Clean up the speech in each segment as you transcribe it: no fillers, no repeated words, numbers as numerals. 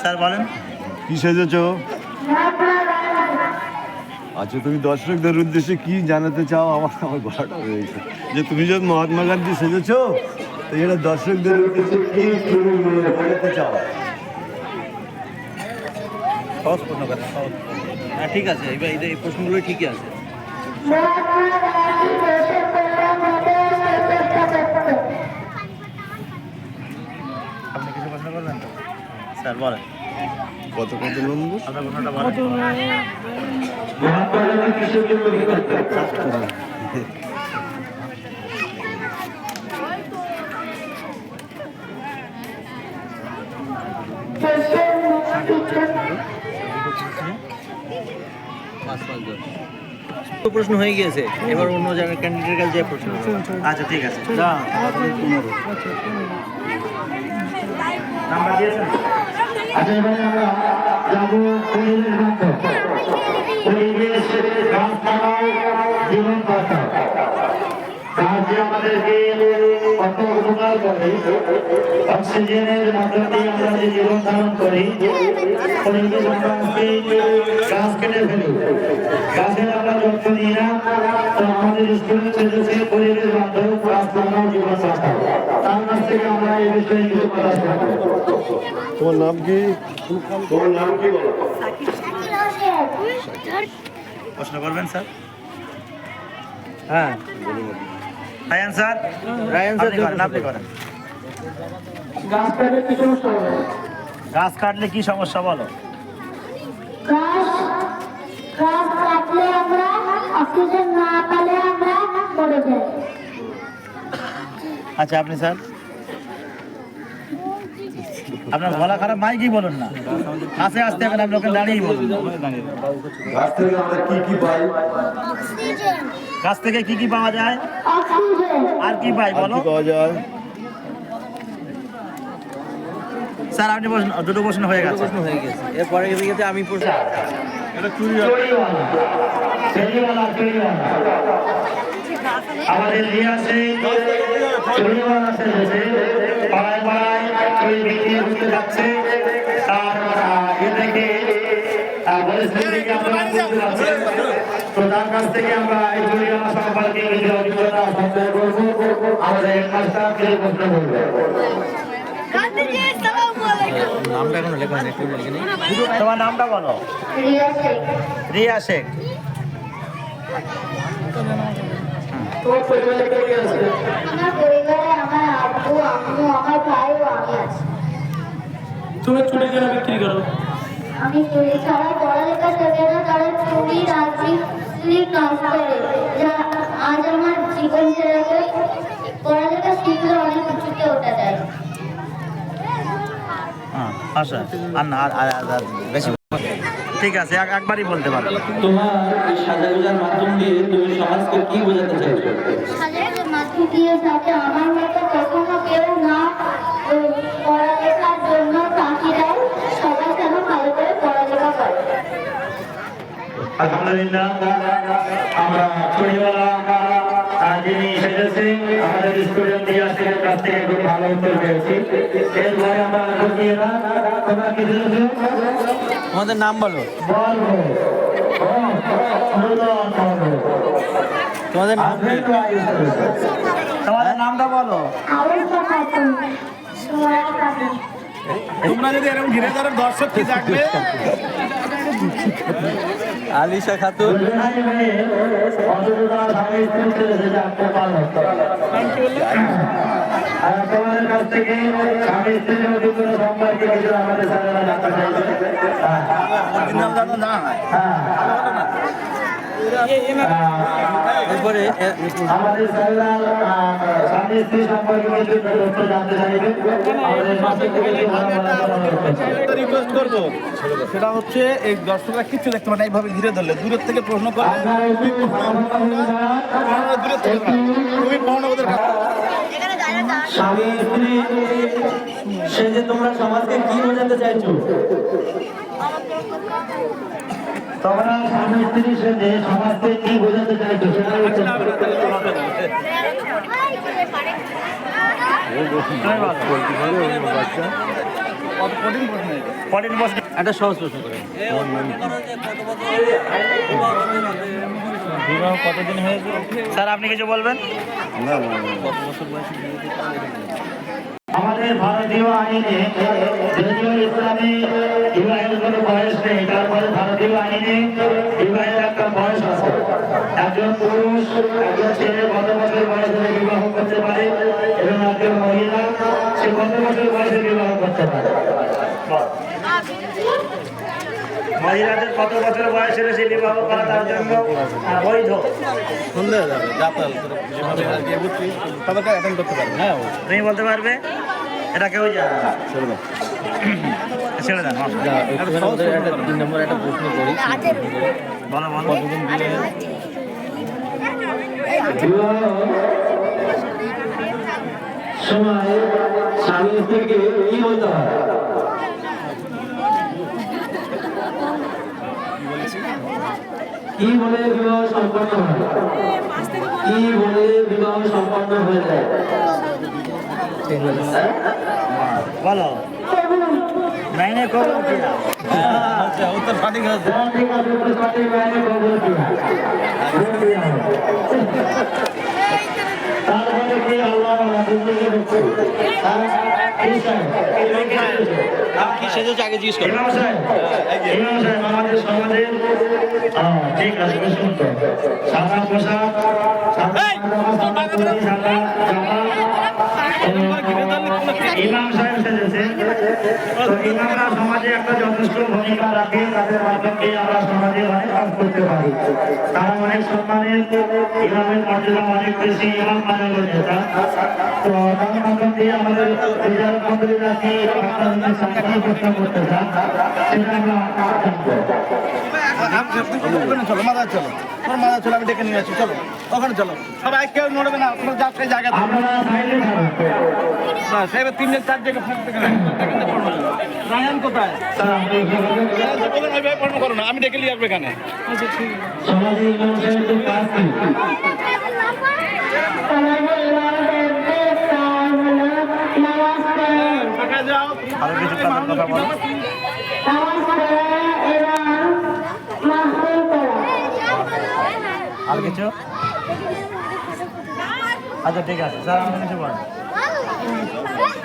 Sir বলেন কি সেজেছ? আচ্ছা, তুমি দর্শকদের উদ্দেশ্যে কি জানাতে চাও? আমার গলাটা রয়েছে যে তুমি যখন মহাত্মা গান্ধী সেজেছ, তো এটা দর্শকদের উদ্দেশ্যে কি বলতে চাও? সহজ প্রশ্ন করেন, সহজ। হ্যাঁ ঠিক আছে, এবার এই প্রশ্নগুলো ঠিকই আছে। আপনি কিছু প্রশ্ন করবেন তো? স্যার বলেন কত কত নম্বর? আপনার প্রশ্নটা বলেন। প্রশ্ন হয়ে গিয়েছে, এবার অন্য জায়গায় ক্যান্ডিডেটের কাছে যে প্রশ্ন। আচ্ছা ঠিক আছে, নাম্বার দিয়েছেন। আচ্ছা, এবারে আমরা যাবো পরিবেশ বান্ধব, পরিবেশ গাছ লাগাও, জীবন বাঁচাও। গাছ যে আমাদেরকে কত উপকার করে, অক্সিজেনের মধ্যে দিয়ে আমরা যে জীবন ধারণ করি, পরিবেশ আমরা গাছ কেটে ফেলি, গাছের আমরা যত্ন নিই না। তো আমাদের স্কুলে চলেছে পরিবেশ বান্ধব, গাছ লাগাও, জীবন বাঁচাও। তার কাছ থেকে আমরা এই বিষয়ে কিছু কথা শুনবো। তোমার নাম কি? তোমার নাম কি বলো? প্রশ্ন করবেন স্যার? হ্যাঁ, রায়ান স্যার, রায়ান স্যার আপনি করেন। গাছ কাটলে কি সমস্যা বলো? গাছ কাটলে আমরা অক্সিজেন না পেলে আমরা মরে যাই। আচ্ছা আপনি স্যার? আপনার গলা খারাপ, মাইকই বলুন না, কাছে আসতে হবে না, আপনি ওখানে দাঁড়িয়েই বলুন। গাছ থেকে আমরা কি কি পাই? গাছ থেকে কি কি পাওয়া যায়? আর কি পাই বলো? পাওয়া যায় স্যার আপনি দুটো প্রশ্ন হয়ে গেছে। এরপরে আমি প্রশ্ন। আমাদের ইতিহাসে চুরিওয়ালা সেজেছে, পাড়ায় পাড়ায় চুরি বিক্রি করতে যাচ্ছে। তার এ থেকে পরিস্থিতিকে আমরা বুঝতে পারছি। তো তার কাছ থেকে আমরা এই চুরিওয়ালা সম্পর্কে কিছু অভিজ্ঞতা সঞ্চয় করবো। আমাদের হেডমাস্টারকে প্রশ্ন করবো। নামটা এখনো লেখা হয়নি, একটু লিখে নিই। তোমার নামটা বলো। রিয়া শেখ। তোমার পরিবারে কে কে আছে? আমার পরিবারে আমার আব্বু, আম্মু, আমার ভাই ও আমি আছি। তুমি চুরি কেন বিক্রি করো? আমি চুরি ছাড়া পড়ালেখা শেখে না, তারা চুরি রাজনীতির কাজ করে, যা আজ আমার জীবন ছেড়ে পড়ালেখা শিখলে অনেক কিছুতে ওঠা যায়। আচ্ছা, আর না আর বেশি ঠিক আছে, একবারই বলতে পারো। তোমার এই সাজাগোজার মাধ্যম দিয়ে তুমি সমাজকে কি বোঝাতে চাইছো? সাজানোর মাধ্যম দিয়ে যাতে আমার মতো কখনো কেউ না পড়ালেখার জন্য ফাঁকি দেয়, সবাই যেন ভালো করে পড়ালেখা করে। আলহামদুলিল্লাহ, আমরা চুরিওয়ালা যিনি সেজেছে আমাদের স্টুডেন্ট ইয়াসিরের কাছ থেকে খুব ভালো উত্তর পেয়েছি। এরপরে আমরা ঢুকিয়ে না, তোমরা কি সেজেছো? তোমাদের নাম বলো। বলবো তোমাদের নাম কি? তোমাদের নামটা বলো। আরেকটা খাতুন, সুমাইয়া খাতুন। তোমরা যদি এরকম ঘিরে ধরো, দর্শক কি থাকবে? আলিশা খাতুন। আর তোমাদের কাছ থেকে স্বামী স্ত্রীর অধিকার সম্পর্কে কিছু আমাদের স্যারেরা জানতে চাইছে। এরপরে আমাদের স্যারেরা স্বামী স্ত্রী সম্পর্কে কিছু তথ্য জানতে চাইবে। আমাদের পাশে থেকে রিকোয়েস্ট করবো, সেটা হচ্ছে এই দর্শকরা কিচ্ছু দেখতে পারে না, এইভাবে ঘিরে ধরলে দূরের থেকে প্রশ্ন করলে দূরের থেকে তুমি মহানগরের স্বামী স্ত্রী সে যে তোমরা সমাজকে কি বোঝাতে চাইছো? তোমরা স্বামী স্ত্রী সেজে সমাজকে কি বোঝাতে চাইছো সেটা হচ্ছে বাচ্চা কঠিন প্রশ্ন এটা। কঠিন প্রশ্ন, একটা সহজ প্রশ্ন করে। বিবাহ কতদিন হয়েছে স্যার, আপনি কিছু বলবেন? না না কত বছর বয়সে বিয়ে দিতে পারে? আমাদের ভারতীয় আইনে যদিও ইসলামী বিবাহের কোনো বয়স নেই, তারপরে ভারতীয় আইনে বিবাহের একটা বয়স আছে। একজন পুরুষ একজন ছেলে কত বছর বয়সে বিবাহ করতে পারে এবং একজন মহিলা সে কত বছর বয়সে বিবাহ করতে পারে? মহিলাদের কত বছর বয়স হলে সে বিবাহ করা তার জন্য বৈধ? সন্দেহ যাবে জাতাল যেভাবে বিয়ে বুঝছি তাদেরকে অ্যাটেন্ড করতে পারবে। হ্যাঁ তুমি বলতে পারবে? এটা কেউ জানে না। ছেড়ে দাও। ছেড়ে দেন, মাফ। একটা 3 নম্বর একটা প্রশ্ন করি। বলো বলো। কতদিন বিয়ে বিবাহ সময় স্বামী স্ত্রীকে কি বলতে হয়? কি বলে বিবাহ সম্পন্ন হয়? কি বলে বিবাহ সম্পন্ন হয়ে যায়? বলো। मैंने कबूल किया। আচ্ছা উত্তর সঠিক আছে। ঠিক আছে, তো সঠিক লাইনে কবুল কিয়া। তারপরে কি আল্লাহ রাসূলকে বলছে? কি সেজেছে আগে জিজ্ঞেস করো। ইমাম সাহেব আমাদের সমাজে ঠিক আছে, শুনুন তো। সাদা পোশাক, সাদা জামা, ইমাম সাহেব সেজেছে। তো ইমামরা সমাজে একটা যথেষ্ট ভূমিকা রাখে, তাদের মাধ্যমে আমরা সমাজে অনেক কাজ করতে পারি। তারা অনেক সম্মানের, ইমামের মর্যাদা অনেক বেশি, ইমাম মানে নেতা। তো তার মাধ্যম দিয়ে আমাদের রিজার্ভ মন্ত্রীরা কি আপনাদের সামনে প্রশ্ন করতে চান সেটা আমরা জানবো। চলো মাথা চলো, তোর মাথা চলো, আমি ডেকে নিয়ে আসছি। চলো ওখানে চলো, সবাই কেউ নড়বে না, তোমরা যা সেই জায়গা আপনারা সাইডে থাকুন। সাহেবের 3 জন 4 জায়গা ফাঁক থেকে রায়ান কোথায়? স্যার, আপনি ওইভাবে পড়ানো করো না, আমি ডেকে নিয়ে আসবে এখানে। সমাজে ইমাম সাহেবের কাজ কি? ফাঁকা যাও। আরো কিছু কাজের কথা বলো। আর কিছু? আচ্ছা ঠিক আছে স্যার, আপনি কিছু বলেন।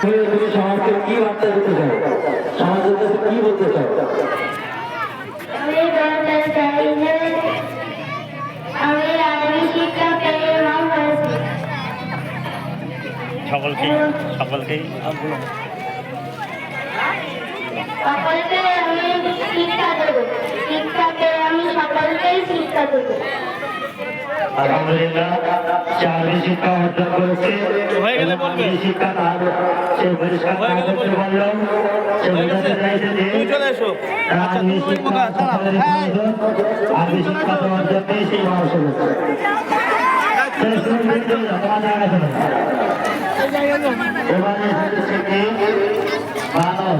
তুমি সমাজকে কি বার্তা দিতে চাও? সমাজের কাছে কি বলতে চাও? আমি আরবি শিক্ষা পেয়ে মা হয়েছি। সকলকেই সকলকে আমি শিক্ষা দেবো, শিক্ষা পেয়ে আমি সকলকেই শিক্ষা দেবো। আলহামদুলিল্লাহ, সে আরবি শিক্ষা অর্জন করেছে। হয়ে গেলে বলবে। আরবি শিক্ষা তার সে পরিষ্কার না করতে পারলেও সে বোঝাতে চাইছে যে তুমি চলে এসো। আচ্ছা আরবি তুমি শিক্ষা সকলের প্রয়োজন। আরবি শিক্ষা তো অর্জন নেই, সেই মানুষ হয়েছে। এবারে এসেছে কি বানর।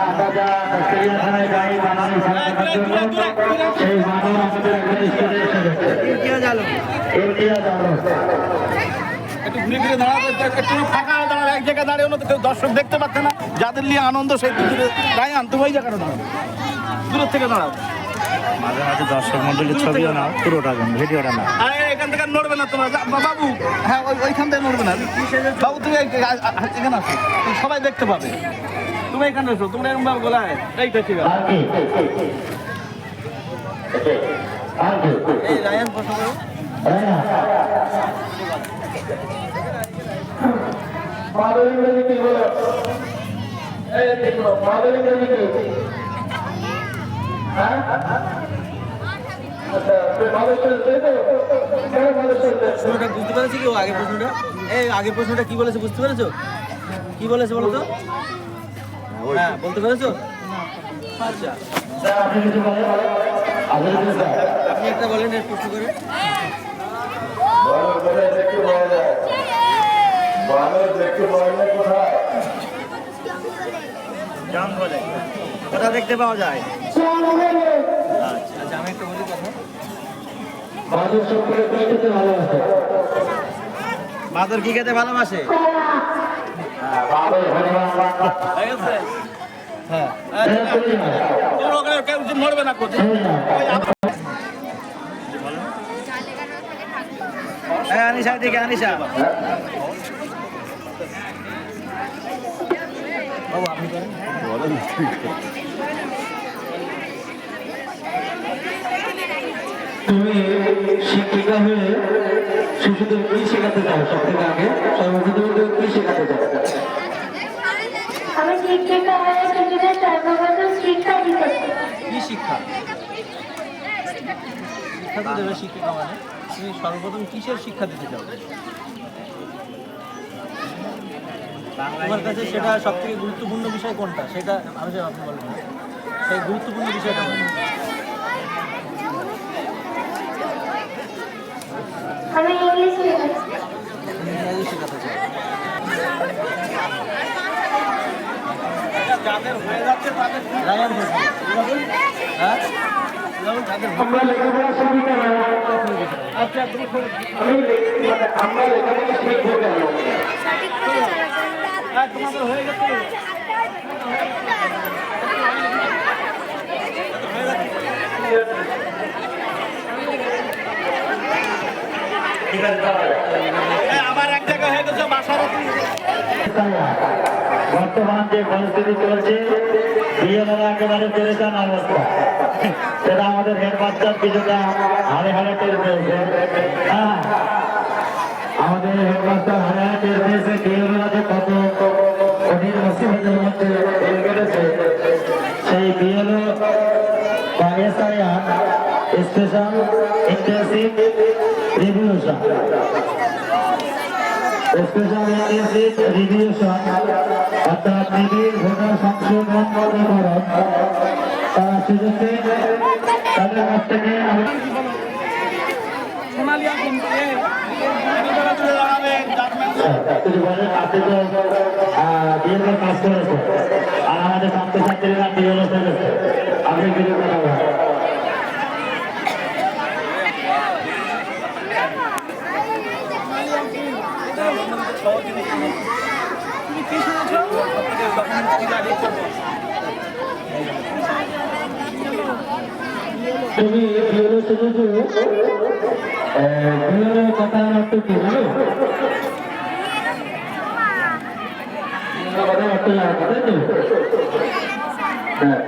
আমরা যা চিড়িয়াখানায় যাই বানর খেলা দেখার জন্য, সেই বানর আমাদের একটা স্কুলে এসেছে। ইন্ডিয়া জানো। একটু ঘুরে ঘুরে দাঁড়াতে, একটু ফাঁকা হয়ে দাঁড়াবে, এক জায়গায় দাঁড়িয়ে হলো তো কেউ দর্শক দেখতে পাচ্ছে না। যাদের নিয়ে আনন্দ সেই দূরে রায়ান, তুমি ওই জায়গাটা দাঁড়াও, দূরের থেকে দাঁড়াও। মাঝে মাঝে দর্শক মন্ডলীর ছবিও না, পুরোটা ভিডিওটা না। আরে এখান থেকে আর নড়বে না তোমরা, বাবু। হ্যাঁ ওইখান থেকে নড়বে না বাবু, তুমি এখানে আসো, সবাই দেখতে পাবে। তুমি এখানে এসো, তোমরা এরকম ভাবে গোলায় এইটা ঠিক আছে। এই রায়ান প্রশ্ন করো। প্রশ্নটা বুঝতে পেরেছি কি? ও আগের প্রশ্নটা, এই আগের প্রশ্নটা কি বলেছে বুঝতে পেরেছো? কি বলেছে বলো তো? হ্যাঁ বলতে পেরেছো? আচ্ছা আপনি একটা বলেন এর প্রশ্ন করে। জঙ্গলে কোথা দেখতে পাওয়া যায়? আচ্ছা আমি একটা বলি কথা। বাদর কি খেতে ভালোবাসে? বাদর হয়ে গেছে? হ্যাঁ তোমরা ওখানে কেউ নড়বে না করছে হ্যাঁ আনিশা দিকে আনিশা বাবু আপনি করেন বলেন তুমি শিক্ষিকা হয়ে শিশুদের কি শেখাতে চাও? সব থেকে আগে সর্বপ্রথম তুমি কি শেখাতে চাও? আমি শিক্ষিকা হয়ে শিশুদের সর্বপ্রথম শিক্ষা দিতে চাই। কি শিক্ষা শিক্ষা তো দেবে শিক্ষিকা মানে তুমি সর্বপ্রথম কিসের শিক্ষা দিতে চাও তোমার কাছে সেটা সব থেকে গুরুত্বপূর্ণ বিষয় কোনটা সেটা আমি আপনি বলবেন সেই গুরুত্বপূর্ণ বিষয়টা বলুন আমি ইংলিশ শেখাচ্ছি। ইংরাজি শেখাতে চাই যাদের হয়ে যাচ্ছে তাদের রায়ান বলছি হ্যাঁ যাদের আমরা লেখাপড়া শিখি কেন? আচ্ছা তুমি আমরা লেখাপড়া শিখবো কেন? তোমাদের হয়ে গেছে আবার এক জায়গায় হয়ে গেছে বাসার বর্তমান যে পরিস্থিতি চলছে বিয়েরা একেবারে পেরেছান অবস্থা, সেটা আমাদের হেডমাস্টার কিছুটা হারে হারে টের পেয়েছে। হ্যাঁ, আমাদের হেডমাস্টার হারে হারে টের পেয়েছে বিয়েরা যে কত কঠিন মুসিবতের মধ্যে দিন কেটেছে। সেই বিএলও বা এসআইআর স্পেশাল ইন্টেনসিভ রিভিউশন অর্থাৎ নিবিড় ভোটার সংশোধন করণ তার সুযোগে তাদের কাছ থেকে আপনি তো বিএলও কাজ করেছে আর আমাদের ছাত্রছাত্রীরা বিএলও করেছে, আপনি কিছু কথা বলেন। তুমি বিএলও শুধু বিএলও কথা একটু কি জানো? কথা একটু জানো, তাই তো? হ্যাঁ